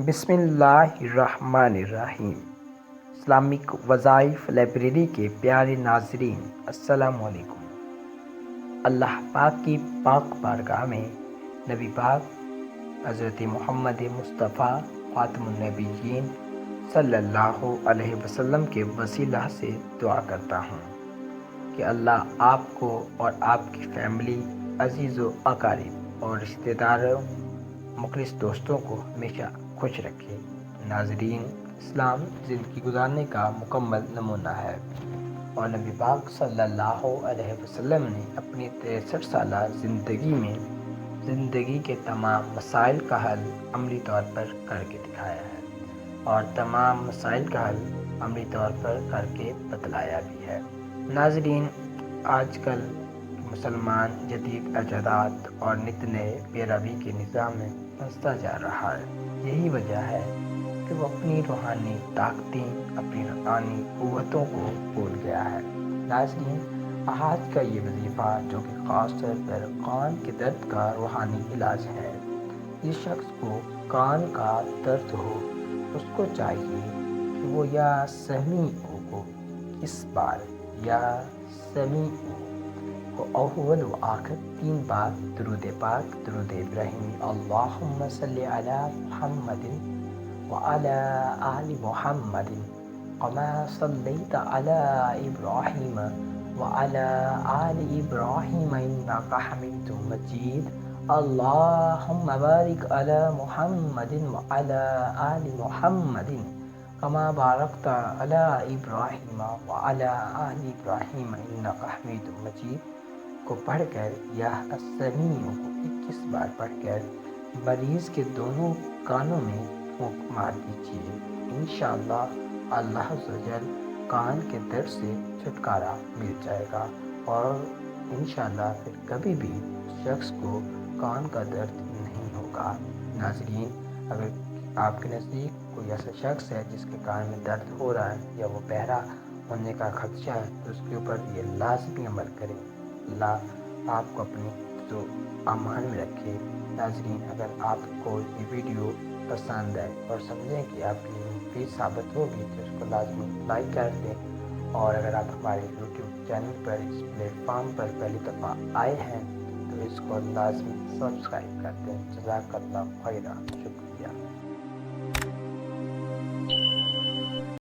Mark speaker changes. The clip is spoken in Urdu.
Speaker 1: بسم اللہ الرحمن الرحیم۔ اسلامک وظائف لائبریری کے پیارے ناظرین، السلام علیکم۔ اللہ پاک کی پاک بارگاہ میں نبی پاک حضرت محمد مصطفیٰ خاتم النبیین صلی اللہ علیہ وسلم کے وسیلہ سے دعا کرتا ہوں کہ اللہ آپ کو اور آپ کی فیملی، عزیز و اقارب اور رشتہ داروں، مخلص دوستوں کو ہمیشہ خوش رکھے۔ ناظرین، اسلام زندگی گزارنے کا مکمل نمونہ ہے اور نبی پاک صلی اللہ علیہ وسلم نے اپنی 63 سالہ زندگی میں زندگی کے تمام مسائل کا حل عملی طور پر کر کے دکھایا ہے اور تمام مسائل کا حل عملی طور پر کر کے بتلایا بھی ہے۔ ناظرین، آج کل مسلمان جدید ایجادات اور نت نئے پیروی کے نظام میں پھنستا جا رہا ہے۔ یہی وجہ ہے کہ وہ اپنی روحانی طاقتیں، اپنی روحانی قوتوں کو بھول گیا ہے۔ ناظرین، آج کا یہ وظیفہ جو کہ خاص طور پر کان کے درد کا روحانی علاج ہے، جس شخص کو کان کا درد ہو اس کو چاہیے کہ وہ یا سمیع کو اس بار یا سمیع کو اول و آخر 3 بار درود پاک، درود ابراہیمی، اللہم صلی علی محمد وعلی آل محمد کما صلیت علی ابراہیم وعلی آل ابراہیم انک حمید مجید، اللہم بارک علی محمد وعلی آل محمد کما بارکت علی ابراہیم وعلی آل ابراہیم انک حمید مجید کو پڑھ کر یا السمیع کو 21 بار پڑھ کر مریض کے دونوں کانوں میں پھونک مار دیجیے۔ انشاءاللہ اللہ عز و جل کان کے درد سے چھٹکارا مل جائے گا اور انشاءاللہ پھر کبھی بھی اس شخص کو کان کا درد نہیں ہوگا۔ ناظرین، اگر آپ کے نزدیک کوئی ایسا شخص ہے جس کے کان میں درد ہو رہا ہے یا وہ بہرا ہونے کا خدشہ ہے تو اس کے اوپر یہ لازمی عمل کریں۔ اللہ آپ کو اپنی جو امان میں رکھے۔ ناظرین، اگر آپ کو یہ ویڈیو پسند ہے اور سمجھیں کہ آپ کے لیے مفید ثابت ہوگی تو اس کو لازمی لائک کر دیں، اور اگر آپ ہمارے یوٹیوب چینل پر اس پلیٹ فارم پر پہلی دفعہ آئے ہیں تو اس کو لازمی سبسکرائب کر دیں۔ جزاک اللہ خیرہ، شکریہ۔